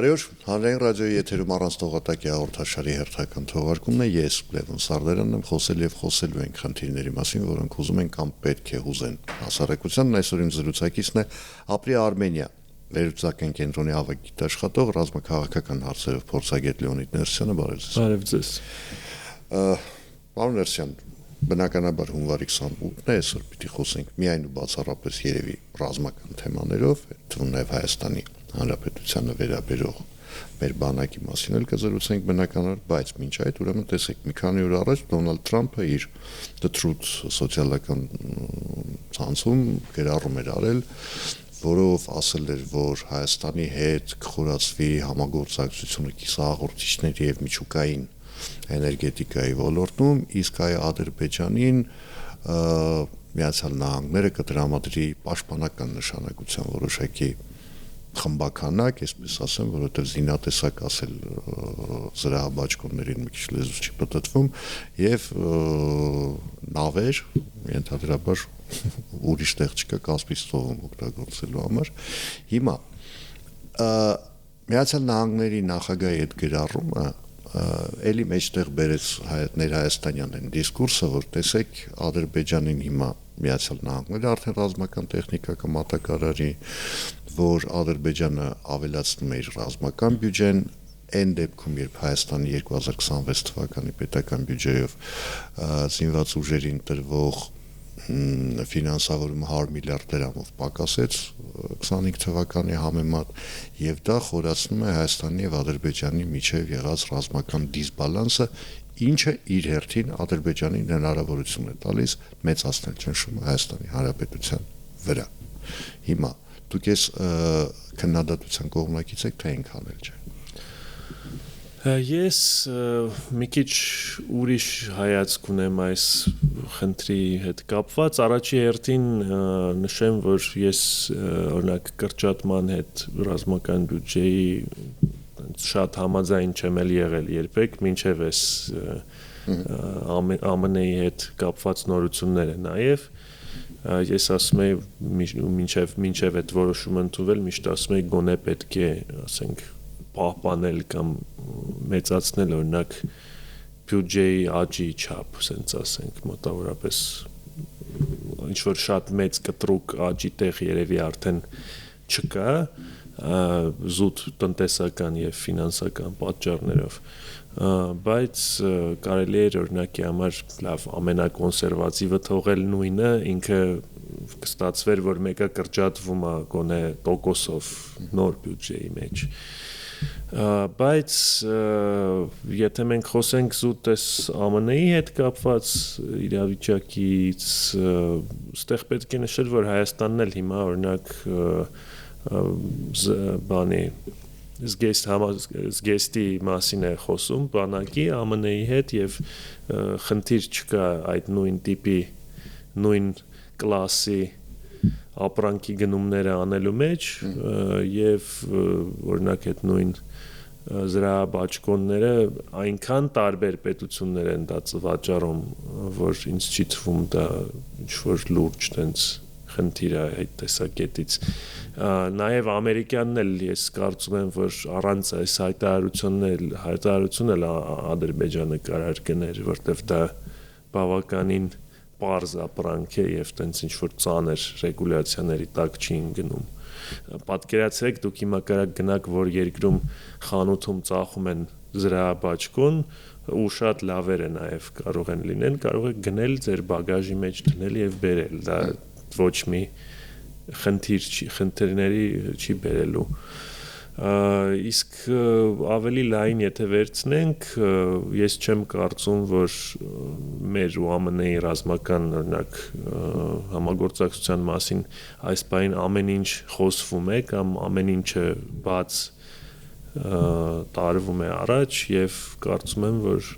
Բարի օր, հանրային ռադիոյի եթերում առանց տողատակի հաղորդաշարի հերթական թողարկումն է, ես Լևոն Սարդարանն եմ, խոսել եւ խոսելու ենք խնդիրների մասին, որոնք ուզում են կամ պետք է հուզեն հասարակությանն։ Այսօր իմ զրուցակիցն է Ապրի Արմենիա վերլուծական կենտրոնի ավագ աշխատող ռազմաքաղաքական հարցերով փորձագետ Լեոնիդ Ներսյանը, բարև ձեզ։ Բարև ձեզ։ Պարոն Ներսյան, բնականաբար հունվարի 28-ն է, այսօր պիտի խոսենք միայն ու բացառապես երևի ռազմական թեմաներով, թվում նաև Հայաստանի Հանրապետությանը վերաբերող մեր բանակի մասին էլ կզրուցենք բնականաբար, բայց մինչ այդ ուրեմն տեսեք, մի քանի օր առաջ Դոնալդ Թրամփը իր The Truth սոցիալական ցանցում գրառում էր արել, որով ասել էր, որ Հայաստանի հետ կխորացվի համագործակցությունը կիսահաղորդիչների եւ միջուկային էներգետիկայի ոլորտում, իսկ այ Ադրբեջանին Միացյալ Նահանգները կտրամադրի պաշտպանական նշանակության որոշակի խմբականակ, այսպես ասեմ, որովհետև զինատեսակ ասել զրահաբաճկոններին մի քիչ լեզուս չի պտտվում եւ նավեր ենթադրաբար ուրիշ տեղ չկա Կասպից ծովում օգտագործելու համար։ Հիմա Միացյալ Նահանգների նախագահի այդ գրառումը էլի մեջտեղ բերեց ներհայաստանյան այն դիսկուրսը, որ տեսեք Ադրբեջանին հիմա Միացյալ Նահանգները արդեն ռազմական տեխնիկա կմատակարարի, որ Ադրբեջանը ավելացնում է իր ռազմական բյուջեն, այն դեպքում, երբ Հայաստանի 2026 թվականի պետական բյուջեով զինված ուժերին տրվող ֆինանսավորումը 100 միլիարդ դրամով պակասեց 25 թվականի համեմատ եւ դա խորացնում է Հայաստանի եւ Ադրբեջանի միջև եղած ռազմական դիսբալանսը, ինչը իր հերթին Ադրբեջանին հնարավորություն է տալիս մեծացնել ճնշումը Հայաստանի Հանրապետության վրա։ Հիմա դուք ես քննադատության կողմնակից եք, թե այնքան էլ չէ։ Ես մի քիչ ուրիշ հայացք ունեմ այս խնդրի հետ կապված, առաջի հերթին նշեմ, որ ես օրինակ կրճատման հետ ռազմական բյուջեի շատ համաձայն չեմ եղել երբեք, մինչև այս ԱՄՆ-ի հետ կապված նորությունները նաև ես ասում եմ մինչև այդ որոշումը ընդունվել միշտ ասում եմ գոնե պետք է ասենք պահպանել կամ մեծացնել օրինակ բյուջեի աճի չափ, ասենց ասենք, մոտավորապես ինչ որ շատ մեծ կտրուկ աճի տեղ երևի արդեն չկա, զուտ տնտեսական եւ ֆինանսական պատճառներով, բայց կարելի է օրինակի համար լավ ամենակոնսերվատիվը թողել նույնը, ինքը կստացվեր, որ մեկը կրճատվում է գոնե տոկոսով նոր բյուջեի մեջ։ Բայց եթե մենք խոսենք զուտ այս ԱՄՆ-ի հետ կապված իրավիճակից, ստեղ պետք է նշել, որ Հայաստանն էլ հիմա օրինակ զգեստի մասին է խոսում բանակի ԱՄՆ-ի հետ եւ խնդիր չկա այդ նույն տիպի, նույն կլասի ապրանքի գնումները անելու մեջ եւ օրինակ այդ նույն զրահաբաճկոնները այնքան տարբեր պետություններ են դա վաճառում, որ ինձ չի թվում դա ինչ-որ լուրջ տենց խնդիր է այդ տեսակետից։ Նաև ամերիկյանն էլ ես կարծում եմ, որ առանց այս հայտարարությունն էլ Ադրբեջանը կարար գներ, որտեվ դա բավականին պարզ ապրանք է եւ տենց ինչ-որ ծանր ռեգուլյացիաների տակ չի գնում։ Պատկերացրեք դուք հիմա կարաք գնաք, որ երկրում խանութում ծախում են զրահաբաճկոն ու շատ լավերը նաև կարող են լինեն, կարող եք գնել ձեր բագաժի մեջ դնել եւ բերել, դա ոչ մի խնդիրների չի բերելու։ Իսկ ավելի լայն եթե վերցնենք, ես չեմ կարծում, որ մեր ու ԱՄՆ-ի ռազմական օրինակ համագործակցության մասին այս բանին ամեն ինչ խոսվում է կամ ամեն ինչը բաց տարվում է առաջ եւ կարծում եմ, որ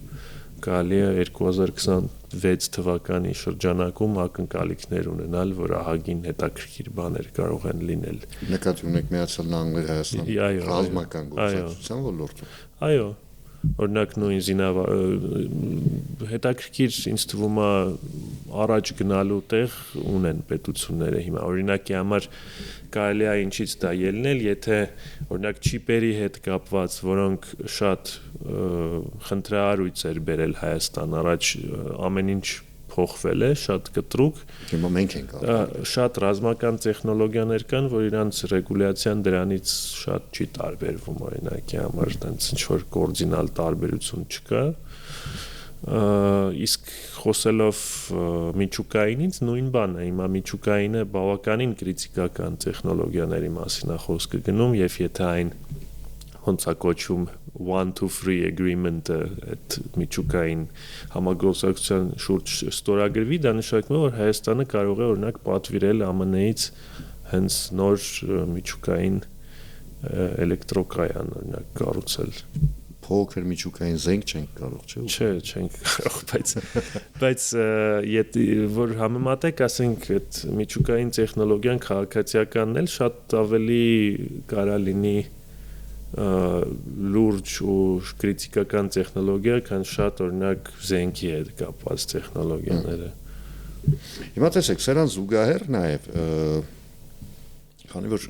կարելի է 2026 թվականի շրջանակում ակնկալիքներ ունենալ, որ ահագին հետաքրքիր բաներ կարող են լինել։ Նկատի ունեք Միացյալ Նահանգներ Հայաստան ռազմական գործընկերության ոլորտում։ Այո, օրինակ նույն հետաքրքիր ինձ թվում է առաջ գնալու տեղ ունեն պետությունները հիմա օրինակի համար կարելի է ինչից դա ելնել եթե օրինակ չիպերի հետ կապված որոնք շատ խնդրահարույց էր բերել Հայաստան առաջ ամեն ինչ փոխվել է շատ կտրուկ հիմա մենք ենք շատ ռազմական տեխնոլոգիաներ կան որ իրանց ռեգուլյացիան դրանից շատ չի տարբերվում օրինակի համար այդպես ինչ որ կոորդինալ տարբերություն չկա իսկ խոսելով միջուկայինից նույն բանը հիմա միջուկայինը բավականին կրիտիկական տեխնոլոգիաների մասին է խոսքը գնում եւ եթե այն ոնց է կոչվում 1-2-3 agreement-ը այդ միջուկային համագործակցության շուրջ ստորագրվի, դա նշանակում է, որ Հայաստանը կարող է օրինակ պատվիրել ԱՄՆ-ից հենց նոր միջուկային էլեկտրոկայան օրինակ կառուցել։ Փոքր միջուկային զենք չենք կարող, չէ՞։ Չէ, չենք կարող, բայց որ համեմատեք, ասենք այդ միջուկային տեխնոլոգիան քաղաքացիականն էլ շատ ավելի կարա լինի լուրջ ու կրիտիկական տեխնոլոգիա, քան շատ օրինակ զենքի հետ կապված տեխնոլոգիաները։ Հիմա տեսեք, սրան զուգահեռ նաև քանի որ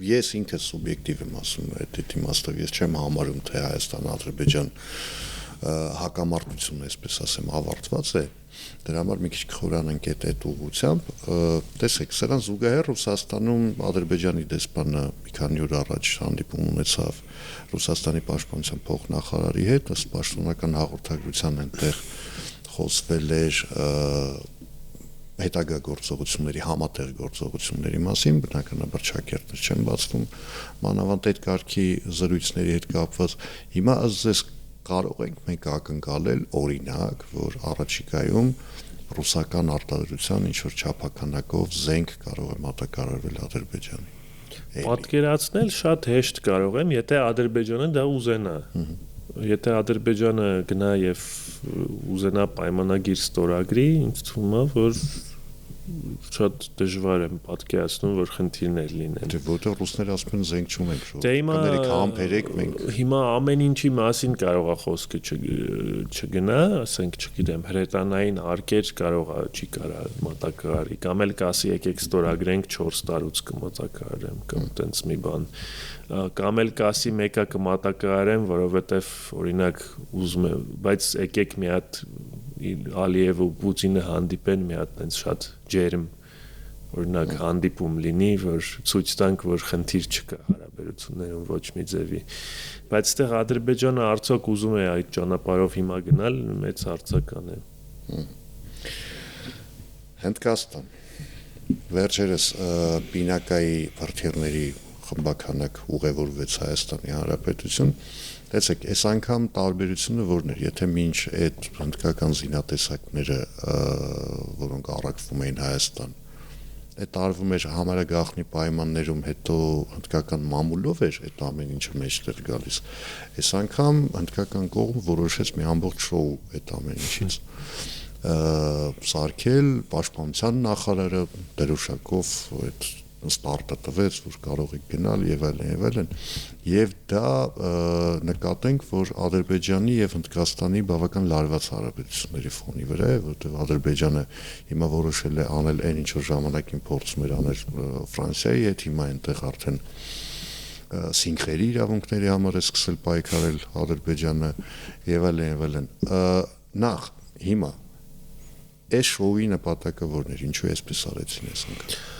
ես ինքս սուբյեկտիվ եմ ասում այդ իմաստով ես չեմ համարում թե Հայաստան-Ադրբեջան հակամարտությունը, այսպես ասեմ, ավարտված է դրա համար մի քիչ կխորանանք այդ ուղղությամբ տեսեք սրան զուգահեռ Ռուսաստանում Ադրբեջանի դեսպանը մի քանի օր առաջ հանդիպում ունեցավ Ռուսաստանի պաշտպանության փոխնախարարի հետ ըստ պաշտոնական հաղորդագրության այնտեղ խոսվել էր հետագա գործողությունների համատեղ գործողությունների մասին բնականաբար չակերտներ չեն բացվում մանավանդ այդ կարգի զրույցների հետ կապված հիմա ըստ կարող ենք մենք ակնկալել օրինակ, որ առաջիկայում ռուսական արտադրության ինչ-որ չափականակով զենք կարող է մատակարարվել Ադրբեջանի։ Պատկերացնել շատ հեշտ կարող եմ, եթե Ադրբեջանը դա ուզենա։ Եթե Ադրբեջանը գնա եւ ուզենա պայմանագիր ստորագրի, ինձ թվում է, որ շատ դժվար եմ պատկերացնում, որ խնդիրներ լինեն։ Դե որտեղ ռուսները ասում են զենք չունենք, կներեք համբերեք մենք։ Հիմա ամեն ինչի մասին կարող է խոսքը չգնա, ասենք, չգիտեմ, հրետանային արկեր կարող է չի կարա մատակարարի, կամ էլ կասի եկեք ստորագրենք 4 տարուց կմատակարարեմ, կամ տենց մի բան։ Կամ էլ կասի մեկը կմատակարարեմ, որովհետև օրինակ ուզում եմ, բայց եկեք մի հատ Ալիևը ու Պուտինը հանդիպեն մի հատ այնց շատ ջերմ օրինակ հանդիպում լինի, որ ցույց տանք, որ խնդիր չկա հարաբերություններում ոչ մի ձևի։ Բայց այդտեղ Ադրբեջանը արդյոք ուզում է այդ ճանապարհով հիմա գնալ, մեծ հարցական է։ Հնդկաստան։ Վերջերս Պինակայի վարդերների խմբականակ ուղևորվեց Հայաստանի Հանրապետություն։ Տեսեք, այս անգամ տարբերությունը որն էր, եթե մինչ այդ հնդկական զինատեսակները, որոնք առաքվում էին Հայաստան, այդ տարվում էր համարագաղտնի պայմաններում, հետո հնդկական մամուլով էր այդ ամեն ինչը մեջտեղ գալիս։ Այս անգամ հնդկական կողմը որոշեց մի ամբողջ շոու այդ ամեն ինչից սարքել, պաշտպանության նախարարը դրոշակով այդ ստարտը տվեց, որ կարող եք գնալ եւ այլն, եւ դա նկատենք, որ Ադրբեջանի եւ Հնդկաստանի բավական լարված հարաբերությունների ֆոնի վրա է, որտեղ Ադրբեջանը հիմա որոշել է անել այն ինչ որ ժամանակին փորձում էր անել Ֆրանսիայի հետ, հիմա այնտեղ արդեն սինխերի իրավունքների համար է սկսել պայքարել Ադրբեջանը եւ այլն, նախ հիմա այս շոուի նպատակը որն էր, ինչու էսպես արեցին այս անգամ։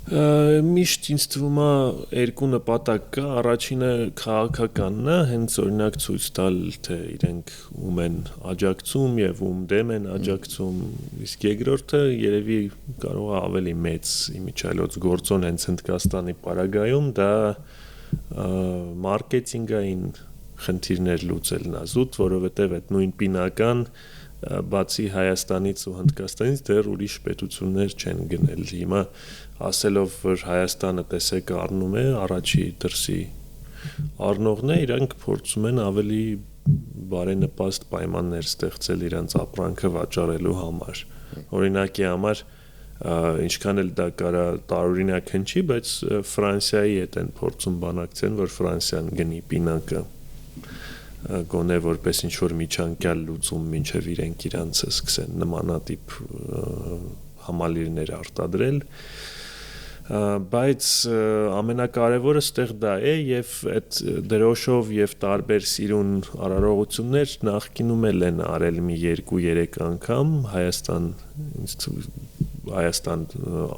Միշտ ինձ թվում է երկու նպատակ կա, առաջինը քաղաքականն է, հենց օրինակ ցույց տալ, թե իրենք ում են աջակցում եւ ում դեմ են աջակցում, իսկ երկրորդը երևի կարող է ավելի մեծ իմիջիայլոց գործոն հենց Հնդկաստանի պարագայում դա մարքեթինգային խնդիրներ լուծելն է զուտ, որովհետեւ այդ նույն պինական բացի Հայաստանից ու Հնդկաստանից դեռ ուրիշ պետություններ չեն գնել հիմա ասելով որ Հայաստանը տեսեք առնում է առաջի դրսի առնողն է իրանք փորձում են ավելի բարենպաստ պայմաններ ստեղծել իրանց ապրանքը վաճառելու համար օրինակի համար ինչքան էլ դա կարա տարօրինակ հնչի բայց Ֆրանսիայի հետ են փորձում բանակցեն որ Ֆրանսիան գնի պինակը գոնե որպես ինչ որ միջանկյալ լուծում մինչև իրենք իրանց սկսեն նմանատիպ համալիրներ արտադրել, բայց ամենակարևորը ստեղ դա է եւ այդ դրոշով եւ տարբեր սիրուն արարողություններ նախկինում են արել մի 2-3 անգամ Հայաստան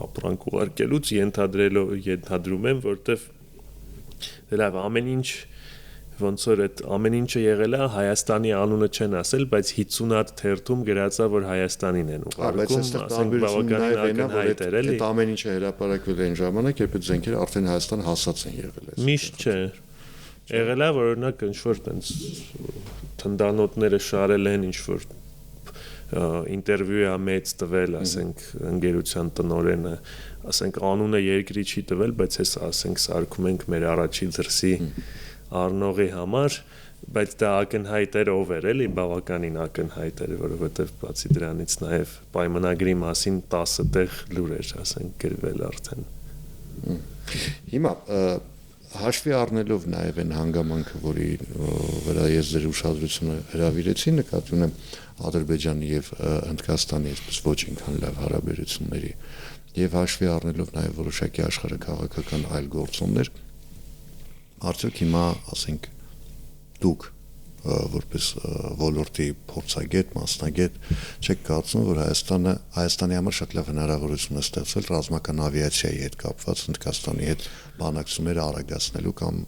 ապրանք ուղարկելուց ենթադրում եմ, որտեվ լավ ամեն ինչ ոնց որ այդ ամեն ինչը եղել է Հայաստանի անունը չեն ասել, բայց 50 հատ թերթում գրածա որ Հայաստանին են ուղարկում, ասենք բավականին ակնհայտ էր էլի։ Այդ ամեն ինչը հրապարակվել է այն ժամանակ, երբ այդ զենքերը արդեն Հայաստան հասած են եղել։ Միշտ չէ։ Եղել է որ օրինակ ինչ որ տենց թնդանոթները շարել են ինչ որ ինտերվյու է մեծ տվել, ասենք ընկերության տնօրենը, ասենք անունը երկրի չի տվել, բայց հեսա ասենք սարքում ենք մեր առաջի դրսի առնողի համար, բայց դա ակնհայտ էր ով էր, էլի բավականին ակնհայտ էր, որովհետև բացի դրանից նաև պայմանագրի մասին 10 տեղ լուր էր, ասենք գրվել արդեն։ Հիմա հաշվի առնելով նաև այն հանգամանքը, որի վրա ես ձեր ուշադրությունը հրավիրեցի, նկատի ունեմ Ադրբեջանի եւ Հնդկաստանի այսպես ոչ ինքան լավ հարաբերությունների եւ հաշվի առնելով նաև որոշակի աշխարհակաղակական այլ գործոններ, արդյոք հիմա, ասենք, դուք որպես ոլորտի փորձագետ, մասնագետ, չեք կարծում, որ Հայաստանի համար շատ լավ հնարավորություն է ստեղծել ռազմական ավիացիայի հետ կապված Հնդկաստանի հետ բանակցությունները արագացնելու կամ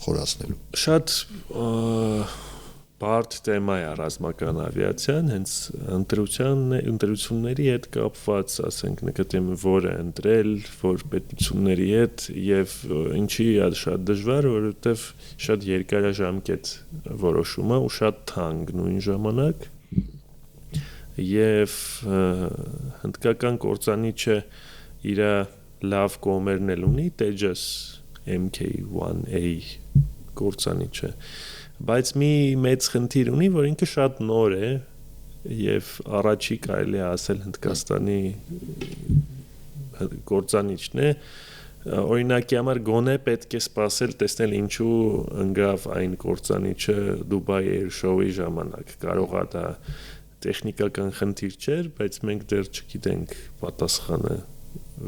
խորացնելու։ Շատ բարդ թեմա է ռազմական ավիացիան, հենց ընտրությունների հետ կապված, ասենք նկատեմ որը ընտրել, որ պետությունների հետ եւ ինչի է շատ դժվար, որովհետեւ շատ երկարաժամկետ որոշում է ու շատ թանկ նույն ժամանակ եւ հնդկական կործանիչը իր լավ կողմերն էլ ունի, Tejas Mk1A կործանիչը, բայց մի մեծ խնդիր ունի, որ ինքը շատ նոր է եւ առաջի կարելի է ասել Հնդկաստանի կործանիչն է, օրինակի համար գոնե պետք է սպասել տեսնել ինչու ընկավ այն կործանիչը Dubai Air Show-ի ժամանակ, կարող է դա տեխնիկական խնդիր չէր, բայց մենք դեռ չգիտենք պատասխանը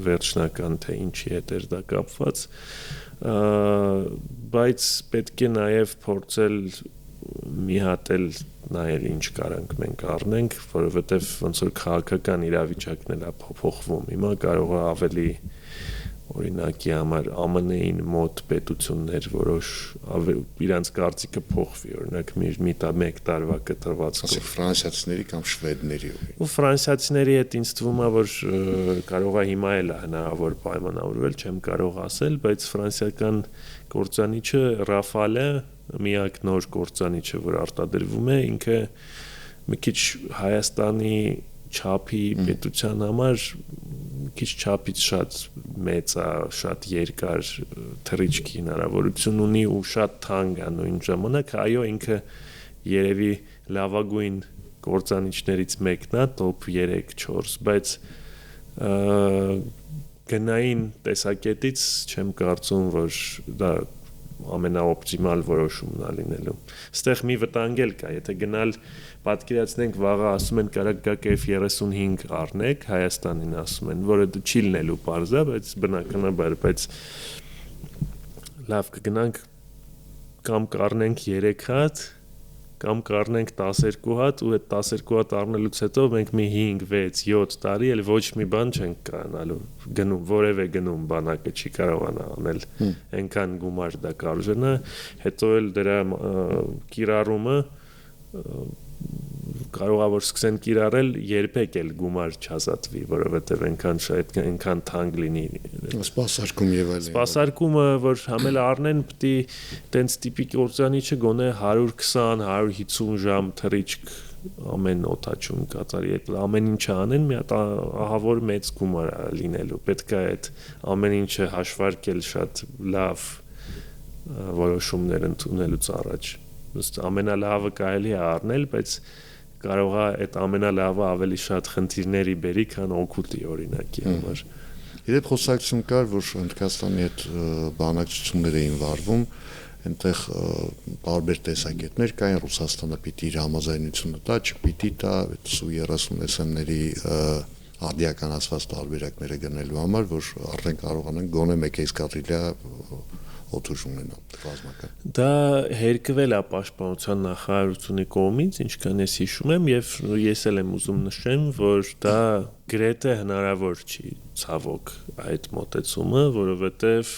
վերջնական թե ինչի հետ էր դա կապված, բայց պետք է նաև փորձել մի հատ էլ նայել ինչ կարանք մենք առնենք, որովհետև ոնց որ քաղաքական իրավիճակն էլ է փոփոխվում, հիմա կարող է ավելի օրինակի համար ԱՄՆ-ին մոտ պետություններ որոշ իրանց կարծիքը փոխվի, օրինակ մեկ տարվա կտրվածքով ֆրանսիացիների կամ շվեդների ու ֆրանսիացիների հետ ինձ թվում է որ կարող է հիմա էլ հնարավոր պայմանավորվել, չեմ կարող ասել, բայց ֆրանսիական կործանիչը Rafale-ը միակ նոր կործանիչը, որ արտադրվում է, ինքը մի քիչ Հայաստանի չափի պետության համար քիչ չափից շատ մեծ է, շատ երկար թռիչքի հնարավորություն ունի ու շատ թանկ է նույն ժամանակ, այո, ինքը երևի լավագույն կործանիչներից մեկն է, top 3-4, բայց գնային տեսակետից չեմ կարծում, որ դա ամենաօպտիմալ որոշումն է լինելու։ Այստեղ մի վտանգ էլ կա, եթե գնալ պատկերացնենք վաղը ասում են կարա գաք F-35 առնեք, Հայաստանին ասում են, որը չի լինելու պարզա, բայց բնականաբար, բայց լավ կգնանք կամ կառնենք 3 հատ, կամ կառնենք 12 հատ ու այդ 12 հատ առնելուց հետո մենք մի 5, 6, 7 տարի էլ ոչ մի բան չենք կարողանալու գնում, որևէ գնում բանակը չի կարողանա անել այնքան գումար դա կարժենա, հետո էլ դրա կիրառումը կարող է որ սկսեն կիրառել երբեք էլ գումար չազատվի, որովհետև այնքան թանկ լինի սպասարկում եւ այլն։ Սպասարկումը որ համել առնեն պիտի տենց տիպի կործանիչը գոնե 120-150 ժամ թռիչք ամեն օդաչուն կատարի, այդ ամեն ինչը անեն մի հատ ահավոր մեծ գումար է լինելու, պետք է այդ ամեն ինչը հաշվարկել շատ լավ որոշումներ ընդունելուց առաջ։ Ըստ ամենալավը կարելի է առնել, բայց կարող է այդ ամենալավը ավելի շատ խնդիրների բերի, քան օգուտի օրինակի համար։ Երբ խոսակցություն կար, որ Հնդկաստանի հետ բանակցություններ էին վարվում, այնտեղ տարբեր տեսակետներ կային, Ռուսաստանը պիտի իր համաձայնությունը տա, չպիտի տա, այդ Su-30 արդիականացված տարբերակները գնելու համար, որ արդեն կարողանան գոնե մեկ էսկադրիլյա օդուժ ունենալ ռազմական։ Դա հերկվել է պաշտպանության նախարարությունի կողմից, ինչքան ես հիշում եմ, եւ ես էլ եմ ուզում նշեմ, որ դա գրեթե հնարավոր չի ցավոք այդ մոտեցումը, որովհետեւ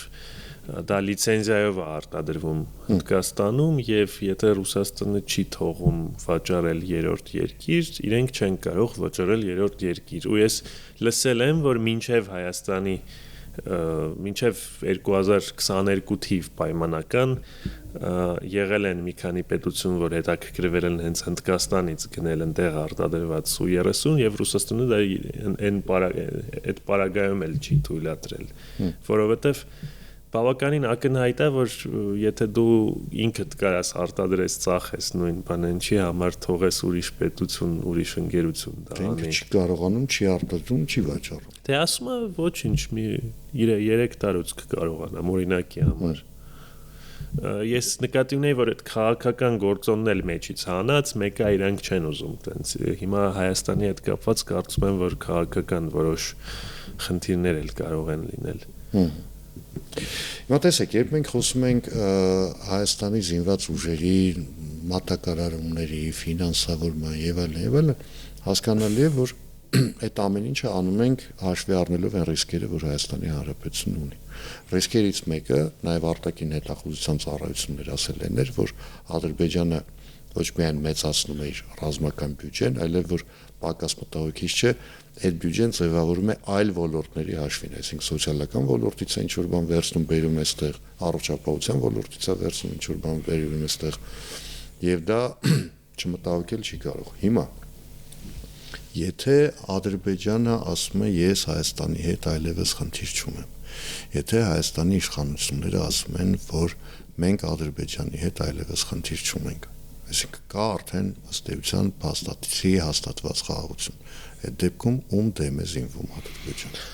դա լիցենզիայով է արտադրվում Հնդկաստանում եւ եթե Ռուսաստանը չի թողում վաճառել երրորդ երկիր, իրենք չեն կարող վաճառել երրորդ երկիր։ Ու ես լսել եմ, որ մինչեւ Հայաստանի մինչև 2022 թիվ պայմանական եղել են մի քանի պետություն, որ հետաքրքրվել են հենց Հնդկաստանից գնել այնտեղ արտադրված Su-30 եւ Ռուսաստանը դա այդ պարագայում էլ չի թույլատրել, որովհետեւ բավականին ակնհայտ է, որ եթե դու ինքդ կարաս արտադրես, ծախես նույն բանը, ինչի համար թողես ուրիշ պետություն, ուրիշ ընկերություն դա անի։ Ինքը չի կարողանում, չի արտադրում, չի վաճառում։ Դե ասում է ոչինչ, մի 3 տարուց կկարողանամ օրինակի համար։ Ես նկատի ունեի, որ այդ քաղաքական գործոնն էլ մեջից հանած, մեկը իրանք չեն ուզում տենց։ Հիմա Հայաստանի հետ կապված կարծում եմ, որ քաղաքական որոշ խնդիրներ էլ կարող են լինել։ Հիմա տեսեք, երբ մենք խոսում ենք Հայաստանի զինված ուժերի մատակարարումների, ֆինանսավորման եւ այլն, հասկանալի է, որ այդ ամեն ինչը անում ենք հաշվի առնելով այն ռիսկերը, որ Հայաստանի Հանրապետությունն ունի։ Ռիսկերից մեկը նաև արտաքին հետախուզության ծառայություններ ասել են, որ Ադրբեջանը ոչ միայն մեծացնում է իր ռազմական բյուջեն, այլև որ պակաս մտահոգիչ չէ, այդ բյուջեն ձևավորում է այլ ոլորտների հաշվին, այսինքն սոցիալական ոլորտից է ինչ-որ բան վերցնում, բերում է այստեղ, առողջապահության ոլորտից է վերցնում, ինչ-որ բան բերում է այստեղ, եւ դա չմտահոգել չի կարող։ Հիմա եթե Ադրբեջանը ասում է ես Հայաստանի հետ այլևս խնդիր չունեմ, եթե Հայաստանի իշխանությունները ասում են, որ մենք Ադրբեջանի հետ այլևս խնդիր չունենք, այսինքն կա արդեն ըստ էության փաստաթղթի հաստատված խաղաղություն, այդ դեպքում ում դեմ է զինվում Ադրբեջանը։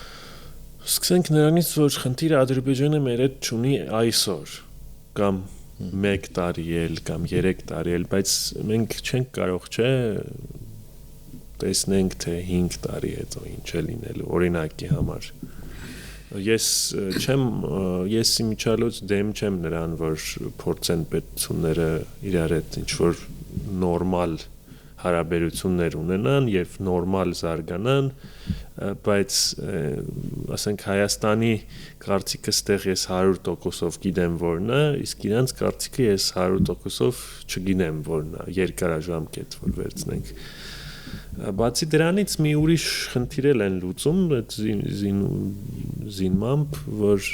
Սկսենք նրանից, որ խնդիրը Ադրբեջանը մեր հետ չունի այսօր, կամ 1 տարի էլ, կամ 3 տարի էլ, բայց մենք չենք կարող, չէ, տեսնենք, թե 5 տարի հետո ինչ է լինելու, օրինակի համար։ Ես իմիջիալոց դեմ չեմ նրան, որ փորձեն պետությունները իրար հետ ինչ-որ նորմալ հարաբերություններ ունենան եւ նորմալ զարգանան, բայց ասենք Հայաստանի կարծիքը ստեղ ես 100%-ով գիտեմ որն է, իսկ իրանց կարծիքը ես 100%-ով չգիտեմ որն է, երկարաժամկետ որ վերցնենք։ Բացի դրանից մի ուրիշ խնդիր են լուծում այդ զինմամբ, որ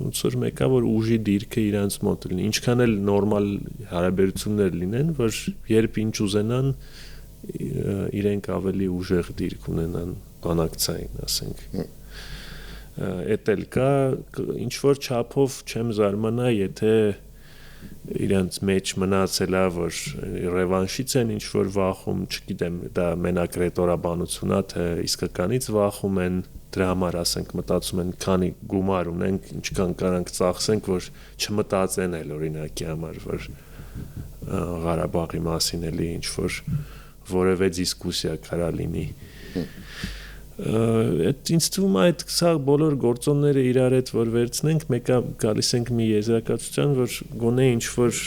ոնց որ մեկա որ ուժի դիրքը իրանց մոտ լինի, ինչքան էլ նորմալ հարաբերություններ լինեն, որ երբ ինչ ուզենան իրենք ավելի ուժեղ դիրք ունենան բանակցային, ասենք։ Էդ էլ կա, ինչ որ չափով չեմ զարմանա, եթե իրանց մեջ մնացել է, որ ռևանշից են ինչ-որ վախում, չգիտեմ, դա մենակ ռետորաբանություն է, թե իսկականից վախում են, դրա համար ասենք մտածում են, քանի գումար ունենք, ինչքան կարանք ծախսենք, որ չմտածեն էլ օրինակի համար, որ Ղարաբաղի մասին էլի ինչ-որ որևէ դիսկուսիա կարա լինի։ Այդ ինձ թվում է այդ սա բոլոր գործոնները իրար հետ որ վերցնենք, մեկը գալիս ենք մի եզրակացության, որ գոնե ինչ-որ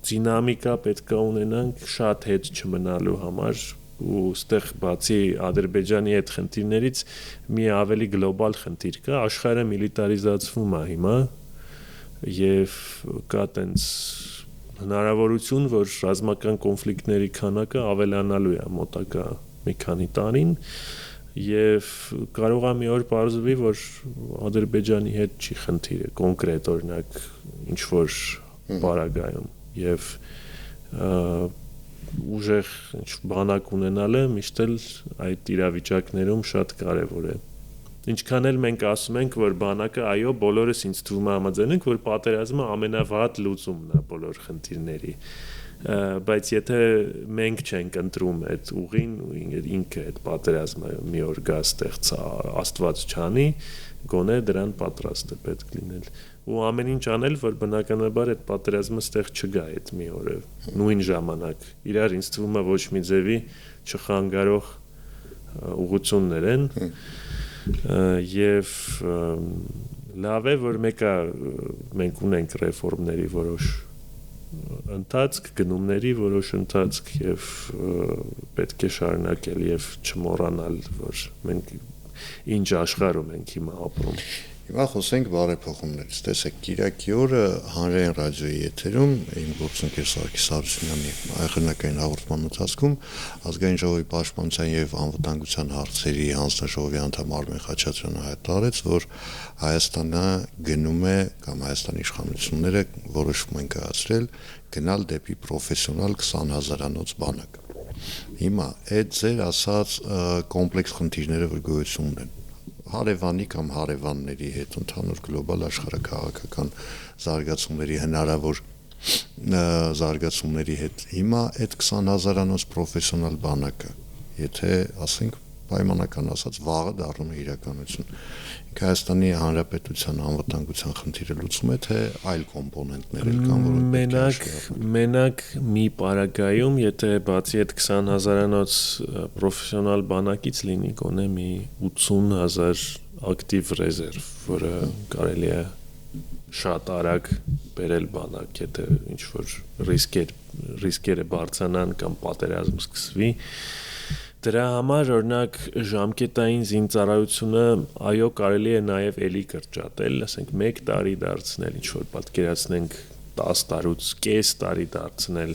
դինամիկա պետք է ունենանք շատ հետ չմնալու համար ու ստեղ բացի Ադրբեջանի հետ խնդիրներից մի ավելի գլոբալ խնդիր կա, աշխարհը միլիտարիզացվում է հիմա եւ կա տենց հնարավորություն, որ ռազմական կոնֆլիկտների քանակը ավելանալու է մոտակա մի քանի տարին եւ կարող է մի օր պարզվի, որ Ադրբեջանի հետ չի խնդիրը, կոնկրետ օրինակ ինչ որ բարագայում եւ ուժեղ բանակ ունենալը միշտ էլ այդ իրավիճակներում շատ կարեւոր է։ Ինչքան էլ մենք ասում ենք, որ բանակը այո, բոլորս ինձ թվում է համաձայն ենք, որ պատերազմը ամենավատ լուծումն է բոլոր խնդիրների։ բայց եթե մենք չենք ընտրում այդ ուղին, ինքը այդ պատերազմը մի օր գա ստեղծա Աստված չանի, գոնե դրան պատրաստ է պետք լինել ու ամեն ինչ անել, որ բնականաբար այդ պատերազմը ստեղ չգա այդ մի օրը նույն ժամանակ իրար ինձ թվում է ոչ մի ձևի չխանգարող ուղղություններ են եւ լավ է որ մենք ունենք ռեֆորմների որոշ ընթացք գնումների որոշ ընթացք եւ պետք է շարունակել եւ չմոռանալ որ մենք ինչ աշխարհում ենք հիմա ապրում Հիմա խոսենք բարեփոխումներից։ Տեսեք, Կիրակի օրը հանրային ռադիոյի եթերում իմ գործընկեր Սարգիս Հարությունյանի աղջնակային հաղորդման ընթացքում ազգային ժողովի պաշտպանության եւ անվտանգության հարցերի հանձնաժողովի անդամ Արմեն Խաչատրյանը հայտարարեց, որ Հայաստանը գնում է կամ Հայաստանի իշխանությունները որոշում են կայացրել գնալ դեպի պրոֆեսիոնալ 20,000-անոց բանակ։ Հիմա այդ ձեր ասած կոմպլեքս խնդիրները որ գոյություն ունեն հարևանի կամ հարևանների հետ ընդհանուր գլոբալ աշխարհակաղակական զարգացումների հնարավոր զարգացումների հետ հիմա այդ 20,000-անոց պրոֆեսիոնալ բանակը եթե ասենք պայմանական ասած վաղը դառնում է իրականություն Հայաստանի Հանրապետության անվտանգության խնդիրը լուծում է թե այլ կոմպոնենտներ կան որոնք մենակ մի պարագայում եթե բացի այդ 20,000-անոց պրոֆեսիոնալ բանակից լինի գոնե մի 80,000 ակտիվ ռեզերվ որը կարելի է շատ արագ բերել բանակ եթե ինչ որ ռիսկերը բարձրանան կամ պատերազմ սկսվի Դրա համար օրինակ ժամկետային զինծառայությունը այո կարելի է նաև էլի կրճատել, ասենք 1 տարի դարձնել, ինչ որ պատկերացնենք 10 տարուց կես տարի դարձնել,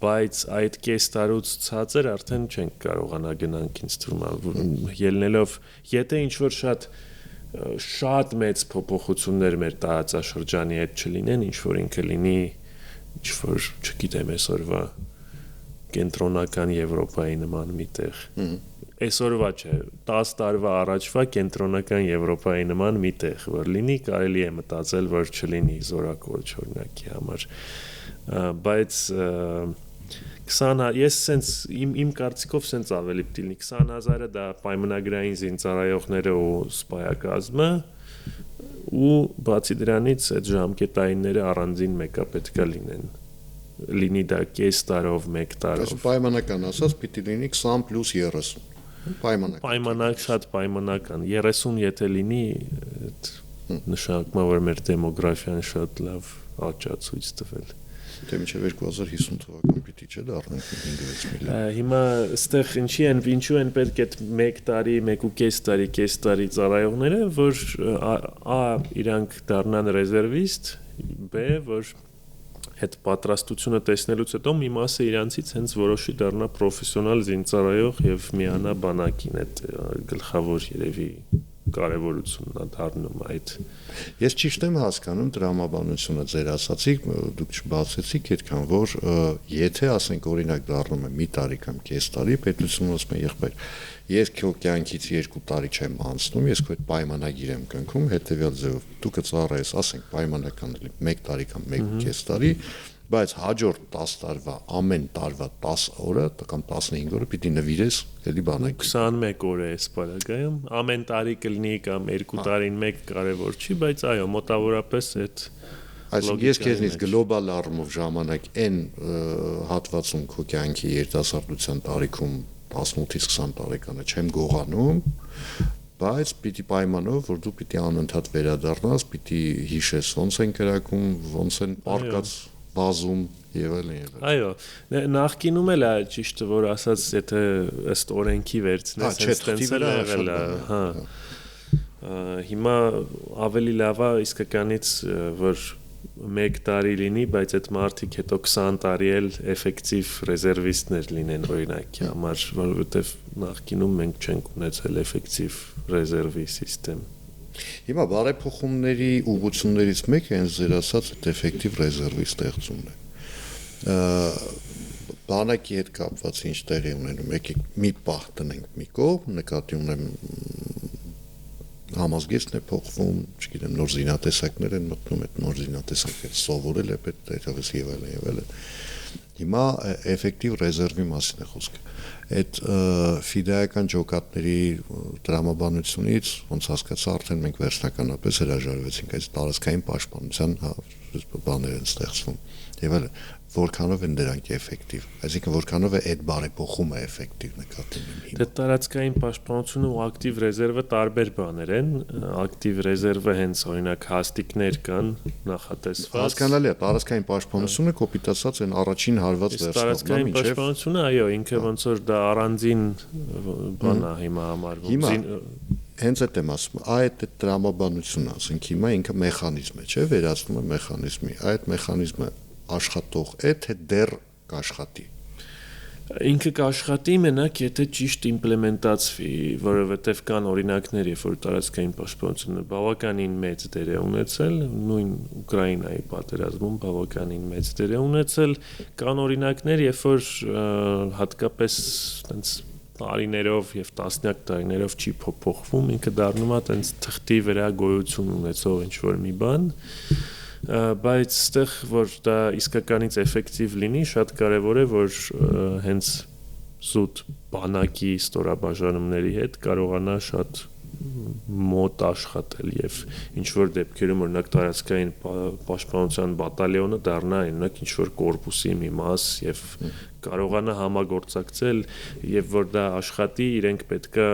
բայց այդ կես տարուց ցածր արդեն չենք կարողանա գնանք ինձ թվում է ելնելով, եթե ինչ որ շատ մեծ փոփոխություններ մեր տարածաշրջանի հետ չլինեն, ինչ որ ինքը լինի, ինչ որ չգիտեմ այսօրվա կենտրոնական Եվրոպայի նման միտեղ։ Այսօրվա չէ, 10 տարվա առաջվա կենտրոնական Եվրոպայի նման միտեղ, որ լինի, կարելի է մտածել, որ չլինի զորակոչ օրինակի համար։ Բայց 20 ես սենց իմ կարծիքով սենց ավելի պիտի լինի 20,000-ը դա պայմանագրային զինծառայողները ու սպայակազմը ու բացի դրանից այդ ժամկետայինները առանձին մեկա պետքա լինի դա կես տարով, 1 տարով։ Այս պայմանական ասած պիտի լինի 20 + 30։ Պայմանական։ Շատ պայմանական։ 30 եթե լինի, նշանակում է որ մեր դեմոգրաֆիան շատ լավ աճացույց տվել։ Դե մինչև 2050 թվական պիտի չէ դառնանք 5-6 միլիոն։ Հիմա այստեղ ինչու են պետք այդ 1 տարի, 1.5 տարի ծառայողները, որ իրանք դառնան ռեզերվիստ, B որ այդ պատրաստությունը տեսնելուց հետո մի մասը իրանցից հենց որոշի դառնա պրոֆեսիոնալ զինծառայող եւ միանա բանակին այդ գլխավոր երևի կարևորությունն է դառնում այդ Ես ճիշտ եմ հասկանում դրամաբանությունը ձեր ասացիք դուք չբացեցիք այդքան որ եթե ասենք օրինակ դառնում է մի տարի կամ կես տարի պետությունը ասում է եղբայր ես քո կյանքից 2 տարի չեմ անցնում ես քո այդ պայմանագիր եմ կնքում հետեւյալ ձևով դուք կծառայես ասենք պայմանական 1 տարի կամ 1.5 տարի բայց հաջորդ 10 տարվա ամեն տարվա 10 օրը կամ 15 օրը պիտի նվիրես էլի բանակ 21 օր է այս պարագայում ամեն տարի կլինի կամ 2 տարին 1 կարևոր չի բայց այո մոտավորապես այդ Այսինքն ես քեզնից գլոբալ առումով ժամանակ այն հատվածում քո կյանքի երիտասարդության տարիքում 18-ից 20 տարեկանը չեմ գողանում բայց պիտի պայմանով որ դու պիտի անընդհատ վերադառնաս պիտի հիշես ոնց են կրակում ոնց են պարկած բազում եւ այլն Այո, նախկինում էլ է ճիշտը որ ասած եթե ըստ օրենքի վերցնես այստենց էլ եղել է, հա։ Հիմա ավելի լավ է իսկականից որ 1 տարի լինի, բայց այդ մարդիկ հետո 20 տարի էլ էֆեկտիվ ռեզերվիստներ լինեն օրինակի համար, որովհետեւ նախկինում մենք չենք ունեցել էֆեկտիվ ռեզերվի համակարգ Հիմա բարեփոխումների ուղղություններից մեկը հենց ձեր ասած այդ էֆեկտիվ ռեզերվի ստեղծումն է։ Բանակի հետ կապված ինչ տեղի ունենում, եկեք մի պահ տնենք մի կողմ, նկատի ունեմ համազգեստն է փոխվում, չգիտեմ նոր զինատեսակներ են մտնում, այդ նոր զինատեսակները սովորել է պետք այդպես եւ այլն։ Հիմա էֆեկտիվ ռեզերվի մասին է խոսքը։ Այդ ֆիդայական ջոկատների տրամաբանությունից ոնց հասկացա արդեն մենք վերջնականապես հրաժարվեցինք այս տարածքային պաշտպանության բաներ են ստեղծվում եւ այլ որքանով են դրանք էֆեկտիվ, այսինքն որքանով է այդ բարեփոխումը էֆեկտիվ նկատի ունի։ Դե տարածքային պաշտպանությունը ու ակտիվ ռեզերվը տարբեր բաներ են։ Ակտիվ ռեզերվը հենց օրինակ հաստիկներ կան նախատեսված։ Հասկանալի է, տարածքային պաշտպանությունը կոպիտ ասած այն առաջին հարված վերցնողն է, տարածքային պաշտպանությունը, այո, ինքը ոնց որ դա առանձին բան է հիմա համարվում։ Հենց այդ եմ ասում, այդ տրամաբանությունը, ասենք հիմա ինքը մեխանիզմ է, չէ՞, վերացնում է մեխանիզմի։ Այդ մեխանիզմը աշխատող է, թե դեռ կաշխատի։ Ինքը կաշխատի մենակ, եթե ճիշտ իմպլեմենտացվի, որովհետև կան օրինակներ, երբ որ տարածքային պաշտպանությունը բավականին մեծ դեր է ունեցել, նույն Ուկրաինայի պատերազմում բավականին մեծ դեր է ունեցել, կան օրինակներ, երբ որ հատկապես այնց տարիներով եւ տասնյակ տարիներով չի փոփոխվում, ինքը դառնում է այնց թղթի վրա գոյություն ունեցող ինչ-որ մի բան, բայց այստեղ որ դա իսկականից էֆեկտիվ լինի, շատ կարեւոր է, որ հենց զուտ բանակի ստորաբաժանումների հետ կարողանա շատ մոտ աշխատել եւ ինչ որ դեպքերում օրինակ տարածքային պաշտպանության բատալիոնը դառնա օրինակ ինչ որ կորպուսի մի մաս եւ կարողանա համագործակցել եւ որ դա աշխատի, իրենք պետքա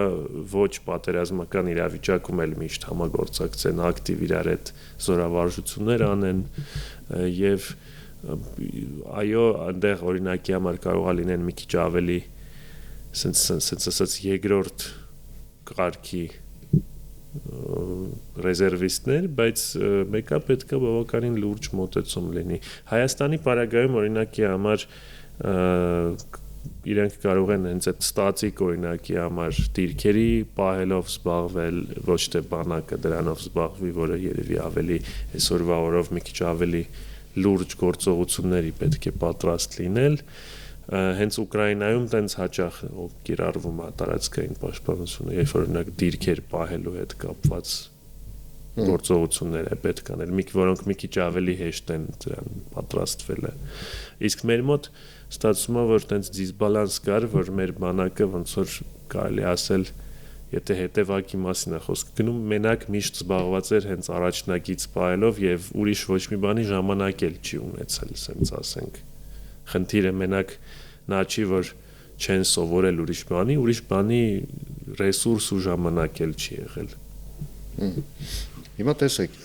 ոչ պատերազմական իրավիճակում էլ միշտ համագործակցեն, ակտիվ իրար հետ զորավարժություններ անեն եւ այո, այնտեղ օրինակի համար կարող է լինեն մի քիչ ավելի sense ասած երկրորդ կարգի ռեզերվիստներ, բայց մեկը պետքա բավականին լուրջ մոտեցում լինի։ Հայաստանի պարագայում օրինակի համար իրենք կարող են հենց այդ ստատիկ օրինակի համար դիրքերի պահելով զբաղվել, ոչ թե բանակը դրանով զբաղվի, որը երևի ավելի այսօրվա օրով մի քիչ ավելի լուրջ գործողությունների պետք է պատրաստ լինել։ Հենց Ուկրաինայում տենց հաճախ կիրառվում է տարածքային պաշտպանությունը, երբ օրինակ դիրքեր պահելու հետ կապված գործողություններ է պետք անել, որոնք մի քիչ ավելի հեշտ են դրան պատրաստվելը։ Իսկ մեր մոտ ստացվում է, որ տենց դիսբալանս կար, որ մեր բանակը ոնց որ կարելի ասել, եթե հետևակի մասին է խոսքը գնում, մենակ միշտ զբաղված էր հենց առաջնակից պահելով եւ ուրիշ ոչ մի բանի ժամանակ էլ չի ունեցել, ասենք ասենք։ Խնդիրը մենակ նա չի, որ չեն սովորել ուրիշ բանի ռեսուրս ու ժամանակ էլ չի եղել։ Հիմա տեսեք,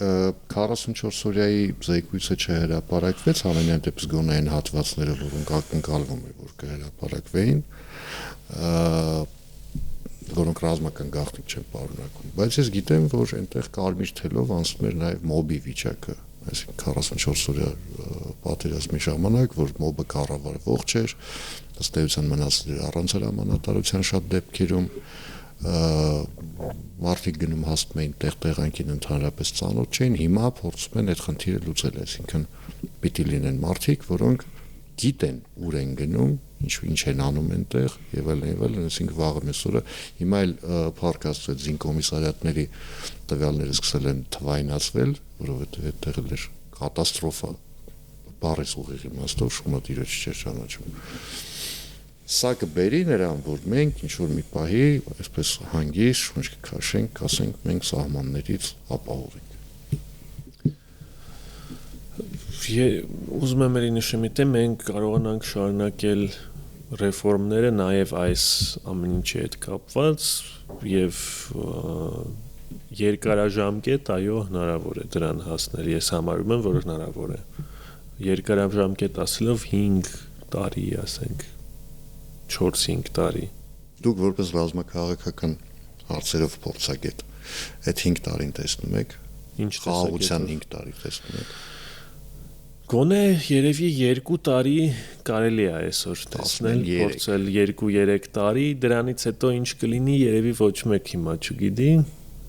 44 օրյայի զեկույցը չհրապարակվեց, ամենայն դեպս գոնե այն հատվածները, որոնք ակնկալվում է, որ կհրապարակվեին, որոնք ռազմական գաղտնիք չեն պարունակում, բայց ես գիտեմ, որ այնտեղ կարմիր թելով անցնում էր նաև մոբի վիճակը, այսինքն 44 օրյա պատերազմի ժամանակ, որ մոբը կառավարվող չէր, ըստ էության մնացել էր առանց հրամանատարության շատ դեպքերում, մարդիկ գնում հասնում էին տեղանքին ընդհանրապես ծանոթ չէին, հիմա փորձում են այդ խնդիրը լուծել, այսինքն պիտի լինեն մարդիկ, որոնք գիտեն ուր են գնում, ինչ են անում այնտեղ եւ այլն, այսինքն վաղը մեսօրը հիմա էլ փառք Աստծո զինկոմիսարիատների տվյալները սկսել են թվայնացվել, որովհետեւ այդտեղ էր կատաստրոֆա, բառից ուղիղ իմաստով շունատիրոջ չէր ճանաչում։ Սա կբերի նրան, որ մենք ինչ-որ մի պահի այսպես հանգիստ շունչ կքաշենք, ասենք մենք սահմաններից ապահովենք։ Ուզում եմ նշեմ, թե մենք կարողանանք շարունակել ռեֆորմները նաև այս ամեն ինչի հետ կապված եւ երկարաժամկետ, այո, հնարավոր է դրան հասնել։ Ես համարում եմ, որ հնարավոր է։ Երկարաժամկետ ասելով 5 տարի, ասենք 4-5 տարի։ Դուք որպես ռազմաքաղաքական հարցերով փորձագետ, այդ 5 տարին տեսնում եք։ Ինչ խաղաղության 5 տարի տեսնում եք։ Գոնե երևի 2 տարի կարելի է այսօր տեսնել, փորձել 2-3 տարի, դրանից հետո ինչ կլինի, երևի ոչ մեկ հիմա չգիտի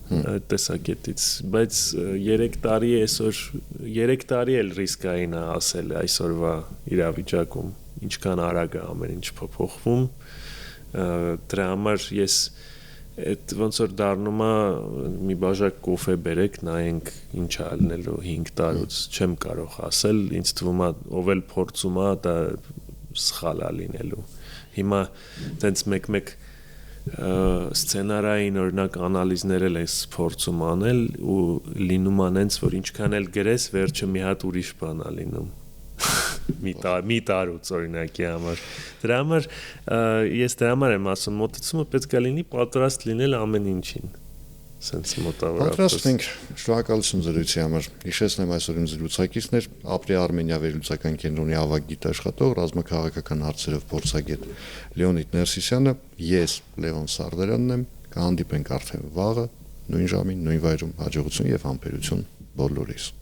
այդ տեսակետից, բայց 3 տարի այսօր 3 տարի էլ ռիսկային է ասել այսօրվա իրավիճակում, ինչքան արագ է ամեն ինչ փոփոխվում, դրա համար ես այդ ոնց որ դառնում է մի բաժակ կոֆե բերեք, նայենք ինչ է ալնելու 5 տարուց, չեմ կարող ասել, ինձ թվում է ով էլ փորձում է, դա սխալ է լինելու։ Հիմա տենց մեկ սցենարային օրինակ անալիզներ էլ ես փորձում անել ու լինում անենց որ ինչքան էլ գրես վերջը մի հատ ուրիշ բան է լինում մի տարուց օրինակի համար դրա համար ես դրա համար եմ ասում մոտեցումը պետք է լինի պատրաստ լինել ամեն ինչին sense մոտավորապես պատրաստ ենք շնորհակալություն զրույցի համար հիշեցնեմ այսօր իմ զրուցակիցներ ապրի Արմենիա վերլուծական կենտրոնի ավագ գիտաշխատող ռազմաքաղաքական հարցերով փորձագետ Լեոնիդ Ներսիսյանը ես Լևոն Սարդարանն եմ կհանդիպենք արդեն վաղը նույն ժամին նույն վայրում հաջողություն եւ համբերություն բոլորիս